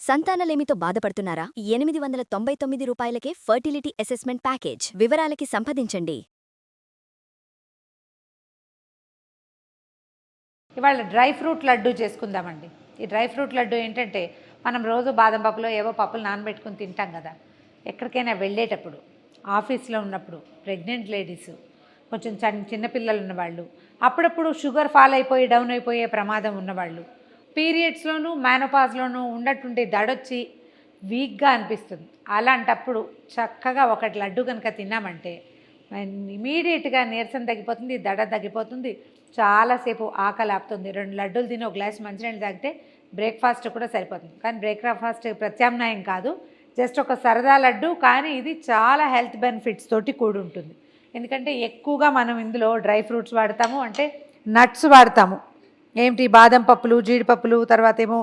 సంతానలేమితో బాధపడుతున్నారా? 899 రూపాయలకే fertility assessment package. వివరాలకి సంప్రదించండి. ఇవాళ డ్రై ఫ్రూట్ లడ్డు చేసుకుందామండి. ఈ డ్రై ఫ్రూట్ లడ్డు ఏంటంటే మనం రోజు బాదం పప్పులో ఏవో పప్పులు నానబెట్టుకుని తింటాం కదా. ఎక్కడికైనా వెళ్ళేటప్పుడు, ఆఫీస్లో ఉన్నప్పుడు, ప్రెగ్నెంట్ లేడీస్, కొంచెం చిన్నపిల్లలు ఉన్నవాళ్ళు, అప్పుడప్పుడు షుగర్ ఫాల్ అయిపోయి డౌన్ అయిపోయే ప్రమాదం ఉన్నవాళ్ళు, పీరియడ్స్లోనూ మేనోపాజ్లోనూ ఉన్నట్టుండి దడొచ్చి వీక్గా అనిపిస్తుంది. అలాంటప్పుడు చక్కగా ఒకటి లడ్డు కనుక తిన్నామంటే ఇమీడియట్గా నీరసం తగ్గిపోతుంది, దడ తగ్గిపోతుంది, చాలాసేపు ఆకలి ఆపుతుంది. 2 లడ్డూలు తిని ఒక గ్లాస్ మంచినీళ్ళు తాగితే బ్రేక్ఫాస్ట్ కూడా సరిపోతుంది. కానీ బ్రేక్ఫాస్ట్ ప్రత్యామ్నాయం కాదు, జస్ట్ ఒక సరదా లడ్డు. కానీ ఇది చాలా హెల్త్ బెనిఫిట్స్ తోటి కూడి ఉంటుంది. ఎందుకంటే ఎక్కువగా మనం ఇందులో డ్రై ఫ్రూట్స్ వాడతాము, అంటే నట్స్ వాడతాము. ఏమిటి, బాదం పప్పులు, జీడిపప్పులు, తర్వాత ఏమో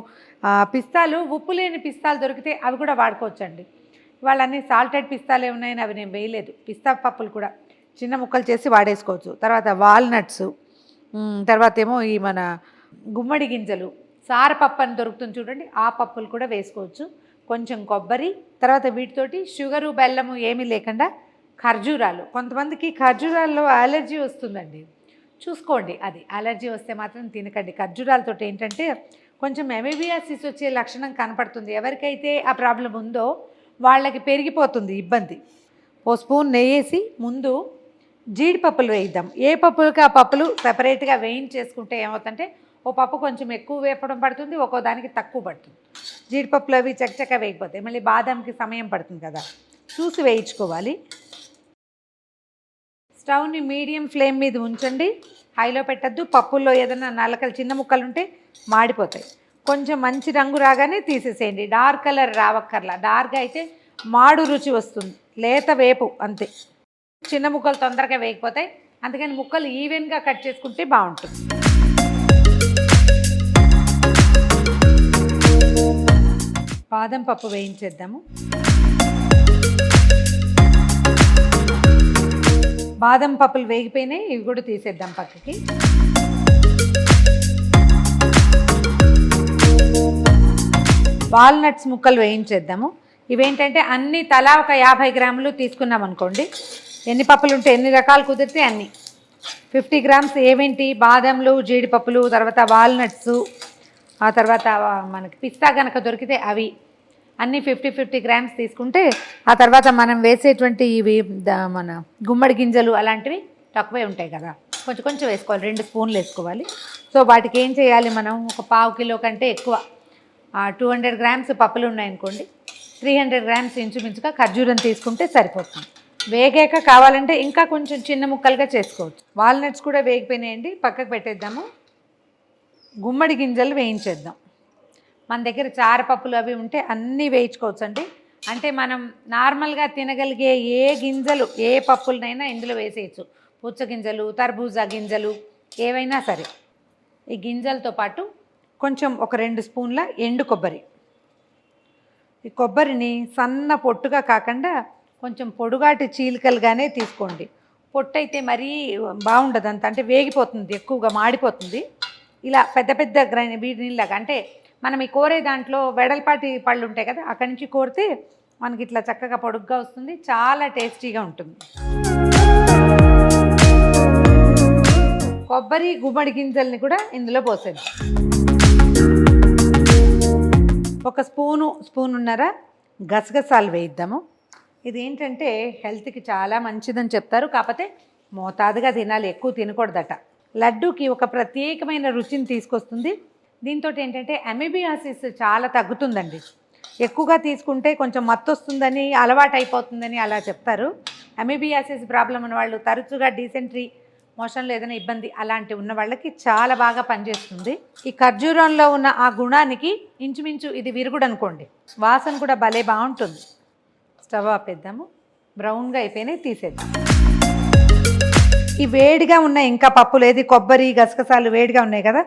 పిస్తాలు, ఉప్పు లేని పిస్తాలు దొరికితే అవి కూడా వాడుకోవచ్చండి. వాళ్ళన్నీ సాల్టెడ్ పిస్తాలే ఉన్నాయని అవి నేను వేయలేదు. పిస్తా పప్పులు కూడా చిన్న ముక్కలు చేసి వాడేసుకోవచ్చు. తర్వాత వాల్నట్స్, తర్వాత ఏమో ఈ మన గుమ్మడి గింజలు, సారపప్పు అని దొరుకుతుంది చూడండి, ఆ పప్పులు కూడా వేసుకోవచ్చు. కొంచెం కొబ్బరి, తర్వాత వీటితోటి షుగరు బెల్లము ఏమీ లేకుండా ఖర్జూరాలు. కొంతమందికి ఖర్జూరాల్లో అలర్జీ వస్తుందండి, చూసుకోండి. అది అలర్జీ వస్తే మాత్రం తినకండి. ఖర్జూరాలతో ఏంటంటే కొంచెం ఎమీబియాసిస్ వచ్చే లక్షణం కనపడుతుంది. ఎవరికైతే ఆ ప్రాబ్లం ఉందో వాళ్ళకి పెరిగిపోతుంది ఇబ్బంది. ఓ స్పూన్ నెయ్యేసి ముందు జీడిపప్పులు వేయిద్దాం. ఏ పప్పులకి ఆ పప్పులు సెపరేట్గా వేయించేసుకుంటే ఏమవుతుందంటే ఓ పప్పు కొంచెం ఎక్కువ వేపడం పడుతుంది, ఒక్కో దానికి తక్కువ పడుతుంది. జీడిపప్పులు అవి చక్కచక్క వేయకపోతాయి, మళ్ళీ బాదంకి సమయం పడుతుంది కదా, చూసి వేయించుకోవాలి. స్టవ్ని మీడియం ఫ్లేమ్ మీద ఉంచండి, హైలో పెట్టద్దు. పప్పుల్లో ఏదైనా నలకలు చిన్న ముక్కలు ఉంటే మాడిపోతాయి. కొంచెం మంచి రంగు రాగానే తీసేసేయండి. డార్క్ కలర్ రావక్కర్లా, డార్క్ అయితే మాడు రుచి వస్తుంది. లేత వేపు అంతే. చిన్న ముక్కలు తొందరగా వేయకపోతాయి, అందుకని ముక్కలు ఈవెన్గా కట్ చేసుకుంటే బాగుంటుంది. బాదం పప్పు వేయించేద్దాము. బాదం పప్పులు వేగిపోయినాయి, ఇవి కూడా తీసేద్దాం పక్కకి. వాల్నట్స్ ముక్కలు వేయించేద్దాము. ఇవేంటంటే అన్నీ తలా ఒక 50 గ్రాములు తీసుకున్నాం అనుకోండి. ఎన్ని పప్పులు ఉంటే ఎన్ని రకాలు కుదిరితే అన్నీ. 50 గ్రామ్స్ ఏవేంటి, బాదంలు, జీడిపప్పులు, తర్వాత వాల్నట్స్, ఆ తర్వాత మనకి పిస్తా కనుక దొరికితే అవి అన్నీ 50 గ్రామ్స్ తీసుకుంటే, ఆ తర్వాత మనం వేసేటువంటి ఇవి మన గుమ్మడి గింజలు అలాంటివి తక్కువే ఉంటాయి కదా, కొంచెం కొంచెం వేసుకోవాలి. 2 స్పూన్లు వేసుకోవాలి. సో వాటికి ఏం చేయాలి, మనం ఒక పావు కిలో కంటే ఎక్కువ 200 గ్రామ్స్ పప్పులు ఉన్నాయనుకోండి, 300 గ్రామ్స్ ఇంచుమించుగా ఖర్జూరం తీసుకుంటే సరిపోతుంది. వేగాక కావాలంటే ఇంకా కొంచెం చిన్న ముక్కలుగా చేసుకోవచ్చు. వాల్నట్స్ కూడా వేగిపోయినాయండి, పక్కకు పెట్టేద్దాము. గుమ్మడి గింజలు వేయించేద్దాం. మన దగ్గర చారపప్పులు అవి ఉంటే అన్నీ వేయించుకోవచ్చు అండి. అంటే మనం నార్మల్గా తినగలిగే ఏ గింజలు, ఏ పప్పులనైనా ఇందులో వేసేయచ్చు. పుచ్చ గింజలు, తర్బూజా గింజలు, ఏవైనా సరే. ఈ గింజలతో పాటు కొంచెం ఒక 2 స్పూన్ల ఎండు కొబ్బరి. ఈ కొబ్బరిని సన్న పొట్టుగా కాకుండా కొంచెం పొడుగాటి చీలికలుగానే తీసుకోండి. పొట్టు అయితే మరీ బాగుండదు అంత, అంటే వేగిపోతుంది, ఎక్కువగా మాడిపోతుంది. ఇలా పెద్ద పెద్ద వీటిలాగా, అంటే మనం ఈ కోరే దాంట్లో వెడల్పాటి పళ్ళు ఉంటాయి కదా, అక్కడి నుంచి కోరితే మనకి ఇట్లా చక్కగా పొడుగ్గా వస్తుంది, చాలా టేస్టీగా ఉంటుంది. కొబ్బరి, గుమ్మడి గింజల్ని కూడా ఇందులో పోసేద్దాం. ఒక స్పూనున్నర గసగసాలు వేయిద్దాము. ఇది ఏంటంటే హెల్త్కి చాలా మంచిదని చెప్తారు, కాకపోతే మోతాదుగా తినాలి, ఎక్కువ తినకూడదట. లడ్డూకి ఒక ప్రత్యేకమైన రుచిని తీసుకొస్తుంది. దీంతో ఏంటంటే ఎమీబియాసిస్ చాలా తగ్గుతుందండి. ఎక్కువగా తీసుకుంటే కొంచెం మత్తు వస్తుందని, అలవాటు అయిపోతుందని అలా చెప్తారు. ఎమీబియాసిస్ ప్రాబ్లం ఉన్న వాళ్ళు, తరచుగా డీసెంట్రీ, మోషన్లో ఏదైనా ఇబ్బంది అలాంటి ఉన్న వాళ్ళకి చాలా బాగా పనిచేస్తుంది. ఈ ఖర్జూరంలో ఉన్న ఆ గుణానికి ఇంచుమించు ఇది విరుగుడు అనుకోండి. వాసన కూడా భలే బాగుంటుంది. స్టవ్ ఆపేద్దాము. బ్రౌన్గా అయిపోయినాయి, తీసేద్దాం. ఈ వేడిగా ఉన్న ఇంకా పప్పులు, ఏది కొబ్బరి, గసగసాలు వేడిగా ఉన్నాయి కదా,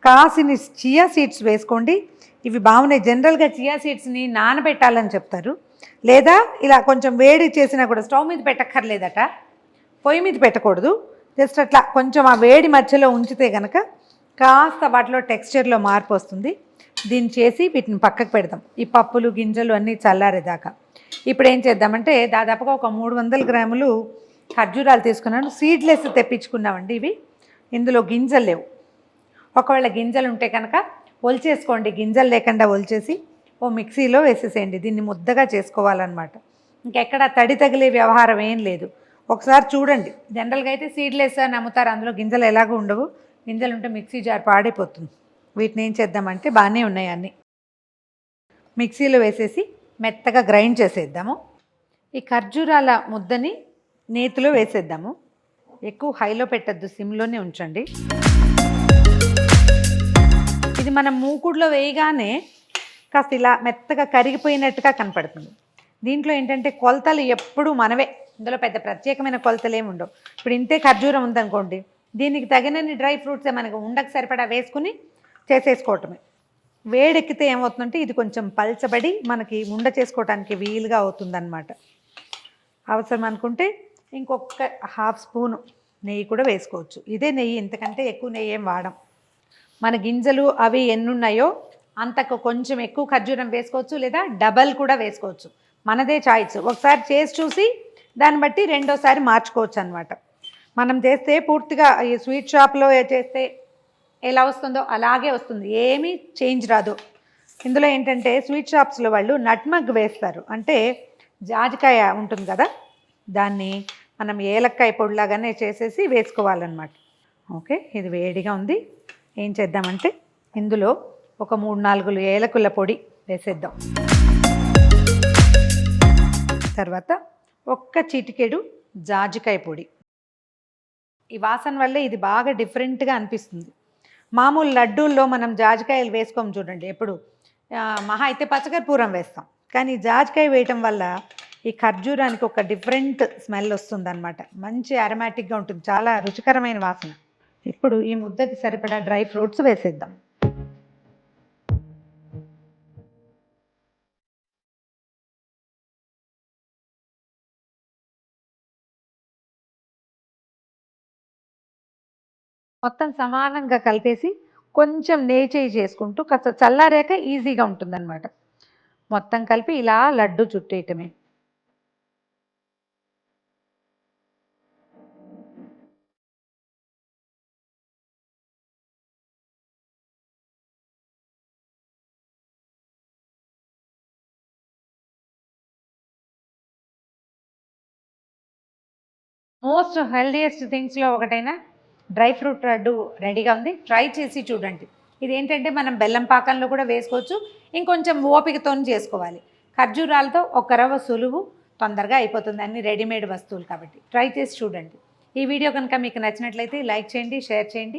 కాసిని చియా సీడ్స్ వేసుకోండి. ఇవి బాగున్నాయి. జనరల్గా చియా సీడ్స్ని నానబెట్టాలని చెప్తారు, లేదా ఇలా కొంచెం వేడి చేసినా కూడా స్టవ్ మీద పెట్టక్కర్లేదట, పొయ్యి మీద పెట్టకూడదు. జస్ట్ అట్లా కొంచెం ఆ వేడి మధ్యలో ఉంచితే కనుక కాస్త వాటిలో టెక్స్చర్లో మార్పు వస్తుంది. దీన్ని చేసి వీటిని పక్కకు పెడదాం. ఈ పప్పులు గింజలు అన్నీ చల్లారేదాకా. ఇప్పుడు ఏం చేద్దామంటే దాదాపుగా ఒక 300 గ్రాములు ఖర్జూరాలు తీసుకున్నాను. సీడ్లెస్ తెప్పించుకున్నామండి ఇవి. ఇందులో గింజలు లేవు. ఒకవేళ గింజలు ఉంటే కనుక ఒలిచేసుకోండి. గింజలు లేకుండా ఒలిచేసి ఓ మిక్సీలో వేసేసేయండి. దీన్ని ముద్దగా చేసుకోవాలన్నమాట. ఇంకెక్కడ తడి తగిలే వ్యవహారం ఏం లేదు. ఒకసారి చూడండి. జనరల్గా అయితే సీడ్లెస్ అని అమ్ముతారు. అందులో గింజలు ఎలాగో ఉండవు. గింజలు ఉంటే మిక్సీ జార్ పాడైపోతుంది. వీటిని ఏం చేద్దామంటే బాగానే ఉన్నాయి అన్నీ. మిక్సీలో వేసేసి మెత్తగా గ్రైండ్ చేసేద్దాము. ఈ ఖర్జూరాల ముద్దని నేతిలో వేసేద్దాము. ఎక్కువ హైలో పెట్టద్దు, సిమ్లోనే ఉంచండి. ఇది మనం మూకుడులో వేయగానే కాస్త ఇలా మెత్తగా కరిగిపోయినట్టుగా కనపడుతుంది. దీంట్లో ఏంటంటే కొలతలు ఎప్పుడు మనవే. ఇందులో పెద్ద ప్రత్యేకమైన కొలతలు ఏమి ఉండవు. ఇప్పుడు ఇంతే ఖర్జూరం ఉందనుకోండి, దీనికి తగినన్ని డ్రై ఫ్రూట్సే మనకు ఉండకు సరిపడా వేసుకుని చేసేసుకోవటమే. వేడెక్కితే ఏమవుతుందంటే ఇది కొంచెం పల్చబడి మనకి ఉండ చేసుకోవడానికి వీలుగా అవుతుందన్నమాట. అవసరం అనుకుంటే ఇంకొక హాఫ్ స్పూను నెయ్యి కూడా వేసుకోవచ్చు. ఇదే నెయ్యి, ఇంతకంటే ఎక్కువ నెయ్యి ఏం వాడం. మన గింజలు అవి ఎన్నున్నాయో అంతకు కొంచెం ఎక్కువ ఖర్జూరం వేసుకోవచ్చు, లేదా డబల్ కూడా వేసుకోవచ్చు. మనదే చాయిస్. ఒకసారి చేసి చూసి దాన్ని బట్టి రెండోసారి మార్చుకోవచ్చు అనమాట. మనం చేస్తే పూర్తిగా ఈ స్వీట్ షాప్లో చేస్తే ఎలా వస్తుందో అలాగే వస్తుంది, ఏమీ చేంజ్ రాదు. ఇందులో ఏంటంటే స్వీట్ షాప్స్లో వాళ్ళు నట్మగ్ వేస్తారు. అంటే జాజికాయ ఉంటుంది కదా, దాన్ని మనం ఏలక్కాయ పొడిలాగానే చేసేసి వేసుకోవాలన్నమాట. ఓకే, ఇది వేడిగా ఉంది. ఏం చేద్దామంటే ఇందులో ఒక 3-4 ఏలకుల పొడి వేసేద్దాం. తర్వాత ఒక్క చిటికెడు జాజికాయ పొడి. ఈ వాసన వల్లే ఇది బాగా డిఫరెంట్గా అనిపిస్తుంది. మామూలు లడ్డూల్లో మనం జాజికాయలు వేసుకోము చూడండి, ఎప్పుడు మహా అయితే పచ్చకర్పూరం వేస్తాం. కానీ జాజికాయ వేయటం వల్ల ఈ ఖర్జూరానికి ఒక డిఫరెంట్ స్మెల్ వస్తుంది అనమాట. మంచి అరోమాటిక్గా ఉంటుంది, చాలా రుచికరమైన వాసన. ఇప్పుడు ఈ ముద్దకి సరిపడా డ్రై ఫ్రూట్స్ వేసేద్దాం. మొత్తం సమానంగా కలిపేసి కొంచెం నెయ్యి చేసుకుంటూ కాస్త చల్లారాక ఈజీగా ఉంటుందన్నమాట. మొత్తం కలిపి ఇలా లడ్డు చుట్టేయటమే. మోస్ట్ హెల్దీయెస్ట్ థింగ్స్లో ఒకటైన డ్రై ఫ్రూట్ లడ్డు రెడీగా ఉంది. ట్రై చేసి చూడండి. ఇదేంటంటే మనం బెల్లం పాకంలో కూడా వేసుకోవచ్చు, ఇంకొంచెం ఓపికతో చేసుకోవాలి. ఖర్జూరాలతో ఒక రవ్వ సులువు, తొందరగా అయిపోతుంది. అన్ని రెడీమేడ్ వస్తువులు కాబట్టి ట్రై చేసి చూడండి. ఈ వీడియో కనుక మీకు నచ్చినట్లయితే లైక్ చేయండి, షేర్ చేయండి.